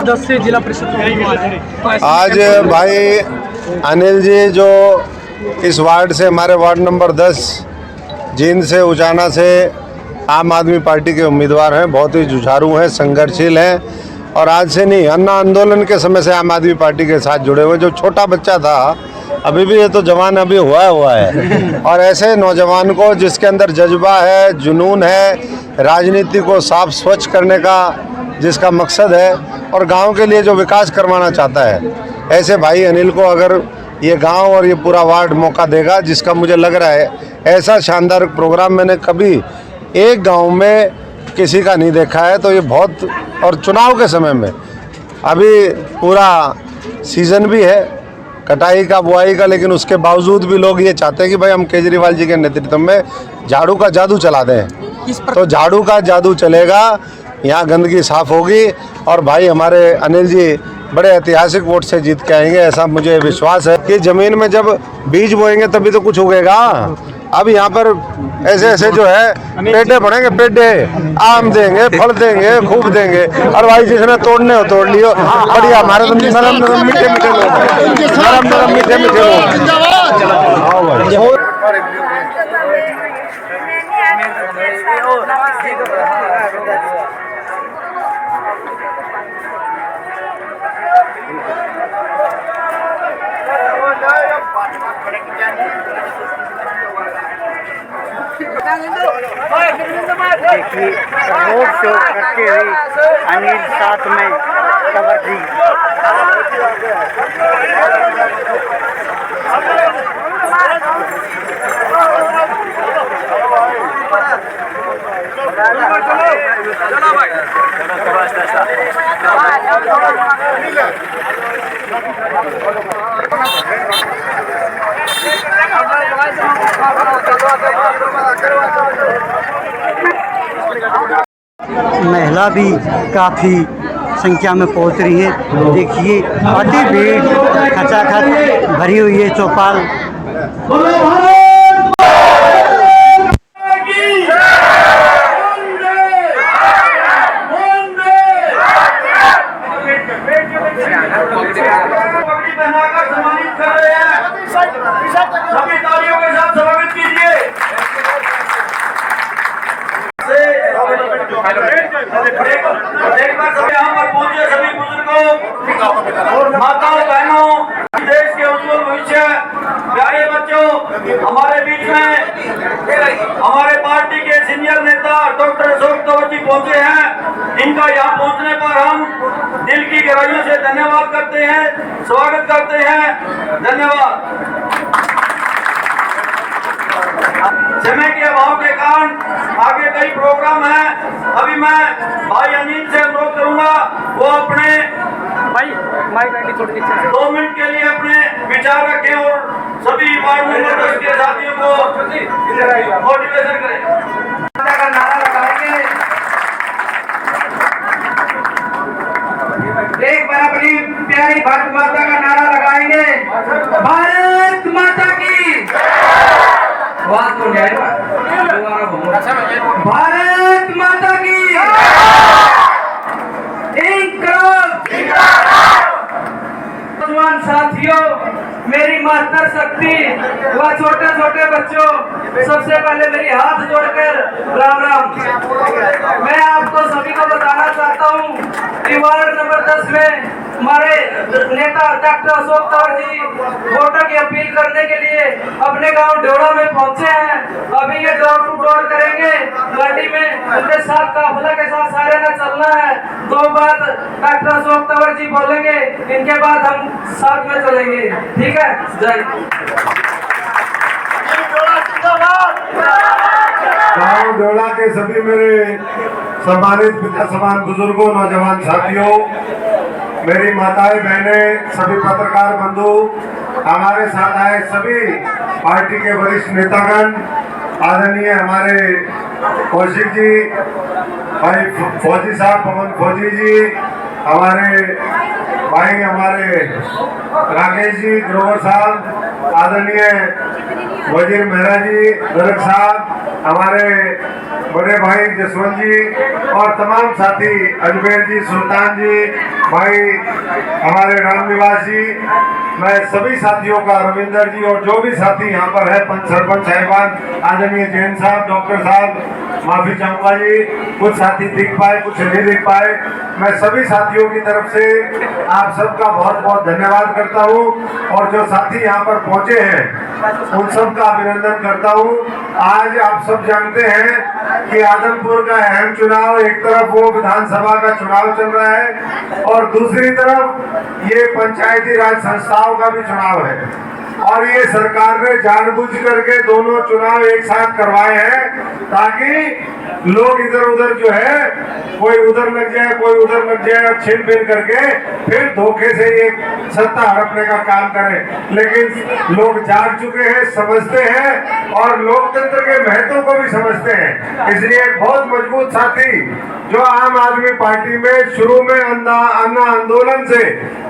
10 से जिला परिषद आज भाई अनिल जी जो इस वार्ड से हमारे वार्ड नंबर 10 जींद से उचाना से आम आदमी पार्टी के उम्मीदवार हैं, बहुत ही जुझारू हैं, संघर्षशील हैं और आज से नहीं अन्ना आंदोलन के समय से आम आदमी पार्टी के साथ जुड़े हुए। जो छोटा बच्चा था अभी भी, ये तो जवान अभी हुआ है और ऐसे नौजवान को जिसके अंदर जज्बा है, जुनून है, राजनीति को साफ स्वच्छ करने का जिसका मकसद है और गांव के लिए जो विकास करवाना चाहता है, ऐसे भाई अनिल को अगर ये गांव और ये पूरा वार्ड मौका देगा, जिसका मुझे लग रहा है ऐसा शानदार प्रोग्राम मैंने कभी एक गांव में किसी का नहीं देखा है। तो ये बहुत, और चुनाव के समय में अभी पूरा सीज़न भी है कटाई का, बुआई का, लेकिन उसके बावजूद भी लोग ये चाहते हैं कि भाई हम केजरीवाल जी के नेतृत्व में झाड़ू का जादू चला दें। तो झाड़ू का जादू चलेगा, यहाँ गंदगी साफ होगी और भाई हमारे अनिल जी बड़े ऐतिहासिक वोट से जीत के आएंगे, ऐसा मुझे विश्वास है कि ज़मीन में जब बीज बोएंगे तभी तो कुछ उगेगा। अब यहाँ पर ऐसे ऐसे जो है पेड़े बढ़ेंगे, पेड़े आम देंगे, फल देंगे, खूब देंगे और भाई जिसने तोड़ने हो तोड़ लियो। बढ़िया, हमारे तो नरम नरम मीठे मीठे लोग, नरम नरम मीठे मीठे लोग। देखिए रोड शो करते हुए अनिल साथ में कबड्डी महिला भी काफ़ी संख्या में पहुंच रही है। देखिए आधी भीड़ खचाखच भरी हुई है चौपाल। एक बार सभी यहाँ पर पहुंचे सभी बुजुर्गों, माताओं, बहनों, देश के उज्जवल भविष्य, प्यारे बच्चों, हमारे बीच में हमारे पार्टी के सीनियर नेता डॉक्टर अशोक तंवर जी पहुंचे हैं। इनका यहाँ पहुंचने पर हम दिल की गहराइयों से धन्यवाद करते हैं, स्वागत करते हैं। धन्यवाद। समय के अभाव के कारण आगे कई प्रोग्राम हैं। अभी मैं भाई अनिल से अनुरोध करूंगा वो अपने 2 मिनट के लिए अपने विचार रखें और सभी वार्ड मेंबर के साथियों को मोटिवेशन करें। का नारा लगाएंगे, एक बार अपनी प्यारी भारत माता का नारा लगाएंगे, भारत माता की बात को भारत माता की नौजवान साथियों, मेरी मातृ शक्ति व छोटे छोटे बच्चों, सबसे पहले मेरी हाथ जोड़कर राम राम। मैं आपको सभी को बताना चाहता हूँ कि वार्ड नंबर 10 में हमारे नेता डॉक्टर अशोक तंवर जी वोटर की अपील करने के लिए अपने गांव ढोड़ा में पहुंचे हैं। अभी ये डोर टू डोर करेंगे गाड़ी में, उनके साथ काफिला के साथ सारे ने चलना है। 2 बात डॉक्टर अशोक तंवर जी बोलेंगे, इनके बाद हम साथ में चलेंगे। ठीक है, जय। गाँव ढोला के सभी मेरे सम्मानित पिता समान बुजुर्गों, नौजवान साथियों, मेरी माताएं, बहनें, सभी पत्रकार बंधु, हमारे साथ आए सभी पार्टी के वरिष्ठ नेतागण, आदरणीय हमारे कौशिक जी, भाई फौजी साहब, पवन फौजी जी, हमारे भाई हमारे राकेश जी, ग्रोवर साहब, आदरणीय वजीर मेहरा जी, दरक साहब, हमारे बड़े भाई जसवंत जी और तमाम साथी अजमेर जी, सुल्तान जी, भाई हमारे रामनिवास जी, मैं सभी साथियों का, रविंदर जी और जो भी साथी यहाँ पर है, पंच सरपंच साहिबान, आदरणीय जैन साहब, डॉक्टर साहब, माफी चाहूंगा जी, कुछ साथी दिख पाए कुछ नहीं दिख पाए, मैं सभी साथियों की तरफ से आप सबका बहुत बहुत धन्यवाद करता हूँ और जो साथी यहाँ पर पहुँचे हैं उन सब का अभिनंदन करता हूँ। आज आप सब जानते हैं कि आदमपुर का अहम चुनाव, एक तरफ वो विधानसभा का चुनाव चल रहा है और दूसरी तरफ ये पंचायती राज संस्थाओं का भी चुनाव है और ये सरकार ने जानबूझ करके दोनों चुनाव एक साथ करवाए हैं ताकि लोग इधर उधर जो है, कोई उधर लग जाए कोई उधर लग जाए और छीन बीन करके फिर धोखे से ये सत्ता हड़पने का काम करें। लेकिन लोग जाग चुके हैं, समझते हैं और लोकतंत्र के महत्व को भी समझते हैं। इसलिए एक बहुत मजबूत साथी जो आम आदमी पार्टी में शुरू में अन्ना आंदोलन से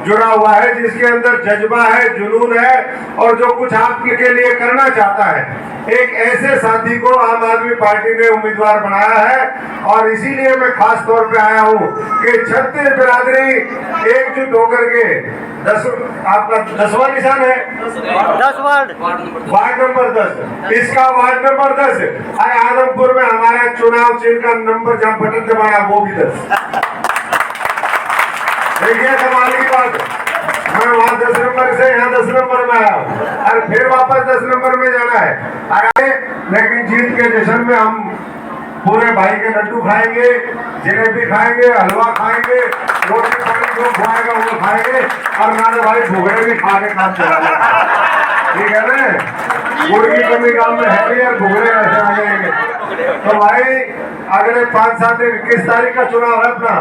जुड़ा हुआ है, जिसके अंदर जज्बा है, जुनून है और जो कुछ आपके लिए करना चाहता है, एक ऐसे साथी को आम आदमी पार्टी ने उम्मीदवार बनाया है और इसीलिए मैं खास तौर पे आया हूँ कि छत्तीस बिरादरी एकजुट होकर के आपका 10वां निशान है 10 वार्ड नंबर 10, इसका वार्ड नंबर 10। अरे आदमपुर में हमारा चुनाव चिन्ह का नंबर जहाँ बटन दबाया वो भी 10। देखिए कमाल की बात, मैं वहाँ 10 नंबर से यहाँ 10 नंबर में आया हूँ और फिर वापस 10 नंबर में जाना है। अरे लेकिन जीत के जश्न में हम पूरे भाई के लड्डू खाएंगे, जलेबी खाएंगे, हलवा खाएंगे, रोटी पानी जो खाएगा वो खाएंगे और नारे भाई भुगड़े भी खा के काम चला। ठीक है ना, गुड़ की कमी गाँव में है नहीं यार, भुगड़े ऐसे आ जाएंगे। तो भाई अगले 5-7 दिन 21 तारीख का चुनाव है अपना,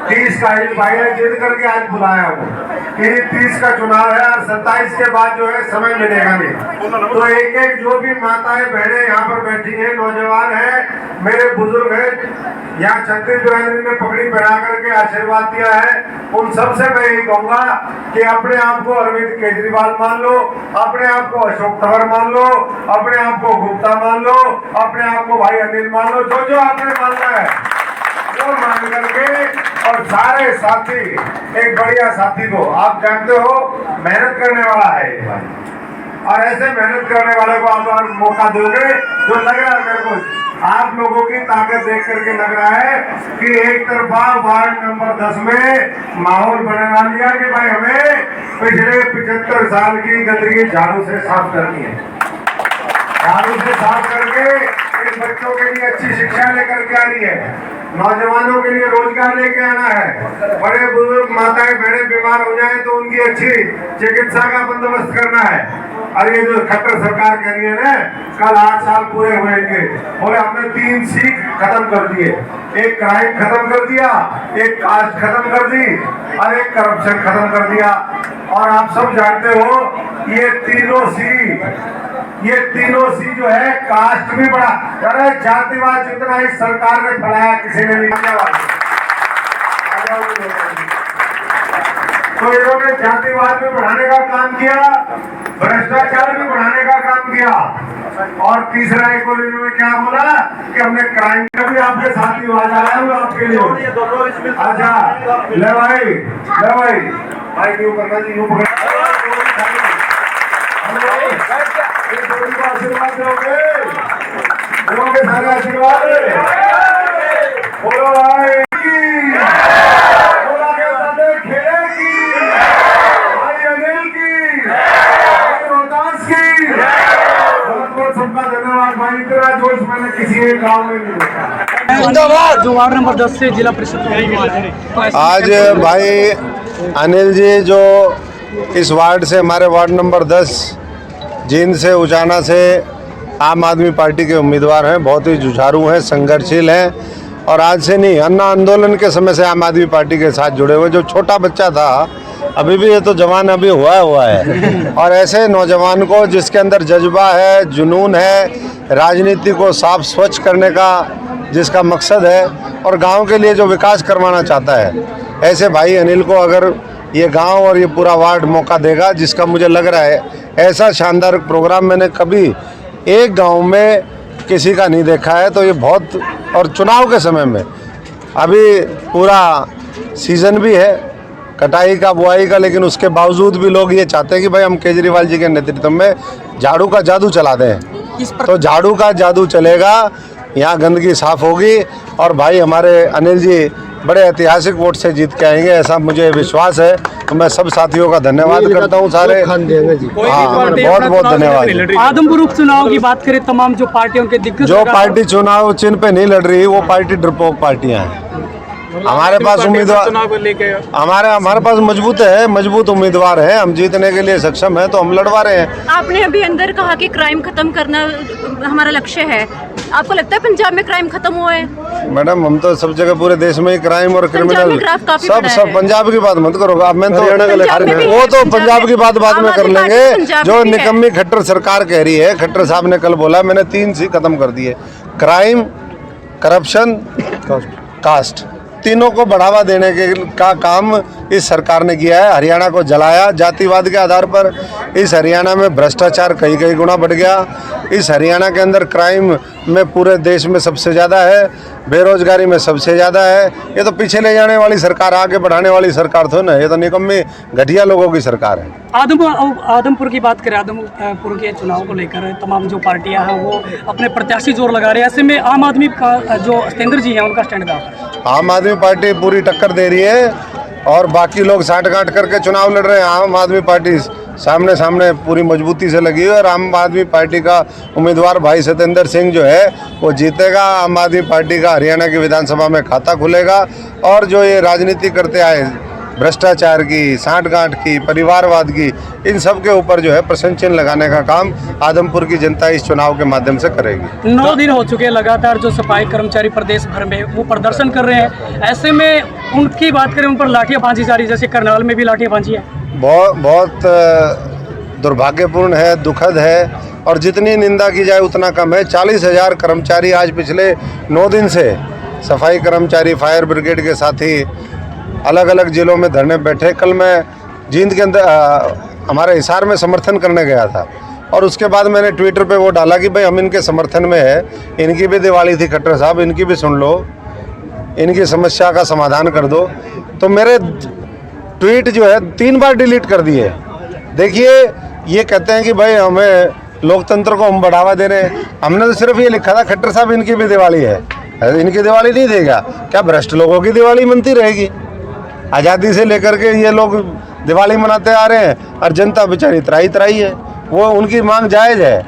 30 का भाई ने जिद करके आज बुलाया हूँ कि 30 का चुनाव है और 27 के बाद जो है समय मिलेगा नहीं। तो एक एक जो भी माताएं बहनें यहाँ पर बैठी हैं, नौजवान हैं, मेरे बुजुर्ग हैं, यहाँ छत्तीस बिरादरी ने पगड़ी पहना करके आशीर्वाद दिया है, उन सबसे मैं यही कहूँगा कि अपने आप को अरविंद केजरीवाल मान लो, अपने आप को अशोक तंवर मान लो, अपने आप को गुप्ता मान लो, अपने आप को भाई अनिल मान लो, जो जो आपने मानना है वो मान करके और सारे साथी, एक बढ़िया साथी को आप जानते हो मेहनत करने वाला है एक भाई, और ऐसे मेहनत करने वाले को आप अगर मौका दोगे जो लग रहा है मेरे को आप लोगों की ताकत देख करके लग रहा है कि एक तरफा वार्ड नंबर 10 में माहौल बना लिया कि भाई हमें पिछले 75 साल की गंदगी झाड़ू से साफ करनी है, झाड़ू से साफ करके इन बच्चों के लिए अच्छी शिक्षा लेकर के आनी है, नौजवानों के लिए रोजगार लेके आना है, बड़े बुजुर्ग माताएं बहनें बीमार हो जाए तो उनकी अच्छी चिकित्सा का बंदोबस्त करना है। और ये जो खट्टर सरकार कह रही है ना, कल 8 साल पूरे हुए थे, बोले हमने 3 सीख खत्म कर दिए, एक क्राइम खत्म कर दिया, एक कास्ट खत्म कर दी और एक करप्शन खत्म कर दिया। और आप सब जानते हो ये तीनों सी जो है, कास्ट भी बढ़ा, अरे जातिवाद जितना इस सरकार ने बढ़ाया किसी ने नहीं किया। तो इन्होंने जातिवाद भी बढ़ाने का काम किया, भ्रष्टाचार भी बढ़ाने का काम किया और तीसरा एक और इन्होंने क्या बोला कि हमने क्राइम का भी आपके साथ ही आवाज आया हूँ आपके लिए। अच्छा ले भाई क्यों करना जी, यूँ आशीर्वाद दोगे सारे आशीर्वाद बोलो भाई मैंने किसी एक गांव में नहीं देखा। जो वार्ड नंबर 10 से जिला परिषद उम्मीदवार है आज भाई अनिल जी जो इस वार्ड से, हमारे वार्ड नंबर 10 जींद से, उचाना से आम आदमी पार्टी के उम्मीदवार हैं, बहुत ही जुझारू हैं, संघर्षशील हैं और आज से नहीं, अन्ना आंदोलन के समय से आम आदमी पार्टी के साथ जुड़े हुए। जो छोटा बच्चा था अभी भी, ये तो जवान अभी हुआ है और ऐसे नौजवान को जिसके अंदर जज्बा है, जुनून है, राजनीति को साफ स्वच्छ करने का जिसका मकसद है और गांव के लिए जो विकास करवाना चाहता है, ऐसे भाई अनिल को अगर ये गांव और ये पूरा वार्ड मौका देगा, जिसका मुझे लग रहा है ऐसा शानदार प्रोग्राम मैंने कभी एक गांव में किसी का नहीं देखा है। तो ये बहुत, और चुनाव के समय में अभी पूरा सीज़न भी है कटाई का, बुआई का, लेकिन उसके बावजूद भी लोग ये चाहते हैं कि भाई हम केजरीवाल जी के नेतृत्व में झाड़ू का जादू चला दें। तो झाड़ू का जादू चलेगा, यहाँ गंदगी साफ होगी और भाई हमारे अनिल जी बड़े ऐतिहासिक वोट से जीत के आएंगे, ऐसा मुझे विश्वास है। तो मैं सब साथियों का धन्यवाद करता हूँ सारे। हाँ, बहुत बहुत धन्यवाद। आदमपुर उपचुनाव की बात करें, तमाम जो पार्टियों के दिग्गज जो पार्टी चुनाव चिन्ह पे नहीं लड़ रही वो पार्टी डरपोक पार्टियां हैं। हमारे पास उम्मीदवार, हमारे पास मजबूत उम्मीदवार है, हम जीतने के लिए सक्षम है, तो हम लड़वा रहे हैं। आपने अभी अंदर कहा कि क्राइम खत्म करना हमारा लक्ष्य है, आपको लगता है पंजाब में क्राइम खत्म हुआ है? मैडम हम तो सब जगह पूरे देश में ही क्राइम और क्रिमिनल सब पंजाब की बात मत करो। अब मैं तो वो तो पंजाब की बात बाद में कर लेंगे। जो निकम्मी खट्टर सरकार कह रही है, खट्टर साहब ने कल बोला, मैंने 3 सी खत्म कर दिए, क्राइम, करप्शन, कास्ट, तीनों को बढ़ावा देने का काम इस सरकार ने किया है। हरियाणा को जलाया जातिवाद के आधार पर। इस हरियाणा में भ्रष्टाचार कई गुना बढ़ गया। इस हरियाणा के अंदर क्राइम में पूरे देश में सबसे ज़्यादा है, बेरोजगारी में सबसे ज़्यादा है। ये तो पीछे ले जाने वाली सरकार, आगे बढ़ाने वाली सरकार थो ना, ये तो निकम्मी घटिया लोगों की सरकार है। आदमपुर की बात करें, आदमपुर के चुनाव को लेकर तमाम जो पार्टियां हैं वो अपने प्रत्याशी जोर लगा रहे हैं। ऐसे में आम आदमी का जो सतेंद्र जी हैं उनका स्टैंड क्या है? आम आदमी पार्टी पूरी टक्कर दे रही है और बाकी लोग साठ-गांठ करके चुनाव लड़ रहे हैं। आम आदमी पार्टी सामने पूरी मजबूती से लगी है और आम आदमी पार्टी का उम्मीदवार भाई सतेंद्र सिंह जो है वो जीतेगा। आम आदमी पार्टी का हरियाणा की विधानसभा में खाता खुलेगा और जो ये राजनीति करते आए भ्रष्टाचार की, साठ-गांठ की, परिवारवाद की, इन सब के ऊपर जो है प्रश्न चिन्ह लगाने का काम आदमपुर की जनता इस चुनाव के माध्यम से करेगी। 9 दिन हो चुके हैं लगातार जो सफाई कर्मचारी प्रदेश भर में वो प्रदर्शन कर रहे हैं। ऐसे में उनकी बात करें, उन पर लाठियाँ बांधी जा रही, जैसे करनाल में भी लाठियाँ बांधी है। बहुत दुर्भाग्यपूर्ण है, दुखद है और जितनी निंदा की जाए उतना कम है। 40,000 कर्मचारी आज पिछले 9 दिन से सफाई कर्मचारी, फायर ब्रिगेड के साथी अलग अलग जिलों में धरने बैठे। कल मैं जींद के अंदर हमारे हिसार में समर्थन करने गया था और उसके बाद मैंने ट्विटर पे वो डाला कि भाई हम इनके समर्थन में है, इनकी भी दिवाली थी खट्टर साहब, इनकी भी सुन लो, इनकी समस्या का समाधान कर दो। तो मेरे ट्वीट जो है 3 बार डिलीट कर दिए। देखिए ये कहते हैं कि भाई हमें लोकतंत्र को हम बढ़ावा दे रहे हैं। हमने तो सिर्फ ये लिखा था खट्टर साहब इनकी भी दिवाली है, इनकी दिवाली नहीं देगा क्या? भ्रष्ट लोगों की दिवाली मनती रहेगी? आज़ादी से लेकर के ये लोग दिवाली मनाते आ रहे हैं और जनता बेचारी त्राही है। वो उनकी मांग जायज़ है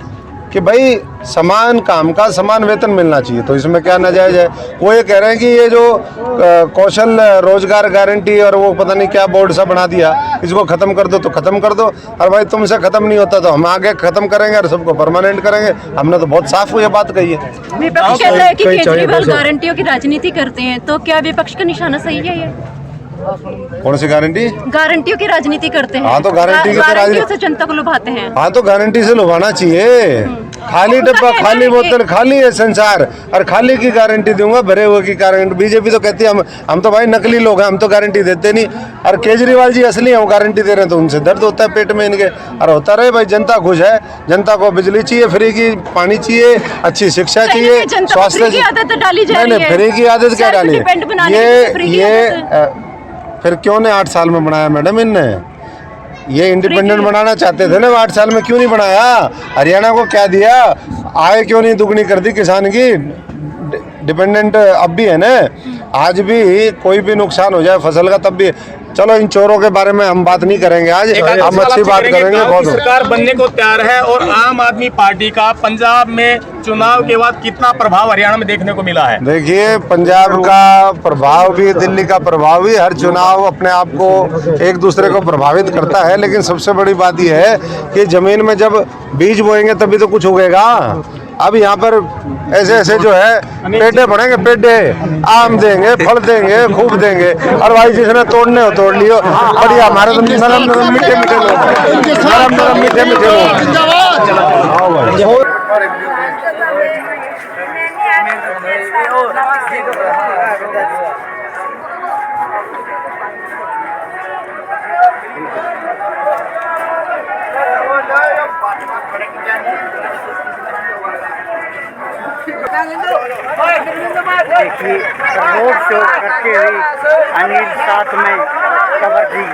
कि भाई समान काम का समान वेतन मिलना चाहिए, तो इसमें क्या नाजायज़ है? वो ये कह रहे हैं कि ये जो कौशल रोजगार गारंटी और वो पता नहीं क्या बोर्ड सा बना दिया, इसको ख़त्म कर दो तो ख़त्म कर दो। और भाई तुमसे ख़त्म नहीं होता तो हम आगे ख़त्म करेंगे और सबको परमानेंट करेंगे। हमने तो बहुत साफ ये बात कही है। विपक्ष कहता है कि केजरीवाल गारंटियों की राजनीति करते हैं, तो क्या विपक्ष का निशाना सही है ये? कौन सी गारंटी? गारंटियों की राजनीति करते हैं। हाँ तो गारंटी से जनता को लुभाते हैं। हाँ तो गारंटी से लुभाना चाहिए। खाली डब्बा, खाली बोतल, खाली है संसार और खाली की गारंटी दूंगा, भरे हुए की गारंटी। बीजेपी तो कहती है हम तो भाई नकली लोग हैं, हम तो गारंटी देते नहीं। और केजरीवाल जी असली हैं, वो गारंटी दे रहे हैं तो उनसे दर्द होता है पेट में इनके। और होता रहे भाई, जनता खुश है, जनता को बिजली चाहिए, फ्री की पानी चाहिए, अच्छी शिक्षा चाहिए, स्वास्थ्य की आदत डाली जा रही है। फ्री की आदत क्या डाली? ये फिर क्यों ने 8 साल में बनाया मैडम? इनने ये इंडिपेंडेंट बनाना चाहते थे ना, 8 साल में क्यों नहीं बनाया? हरियाणा को क्या दिया? आय क्यों नहीं दुगनी कर दी किसान की? डिपेंडेंट अब भी है ना, आज भी कोई भी नुकसान हो जाए फसल का तब भी। चलो इन चोरों के बारे में हम बात नहीं करेंगे आज, हम अच्छी बात करेंगे। बहुत सरकार बनने को तैयार है और आम आदमी पार्टी का पंजाब में चुनाव के बाद कितना प्रभाव हरियाणा में देखने को मिला है? देखिए पंजाब का प्रभाव भी, दिल्ली का प्रभाव भी, हर चुनाव अपने आप को एक दूसरे को प्रभावित करता है। लेकिन सबसे बड़ी बात यह है कि जमीन में जब बीज बोएंगे तभी तो कुछ उगेगा। अब यहाँ पर ऐसे जो है पेड़े बढ़ेंगे, पेड़े आम देंगे, फल देंगे, खूब देंगे। और भाई जिसने तोड़ने हो तोड़ लियो, बढ़िया। हमारे तो नरम नरम मीठे मीठे लोग, नरम नरम मीठे मीठे लोग। देखिए रोड शो करते हुए अनिल साथ में कबड्डी।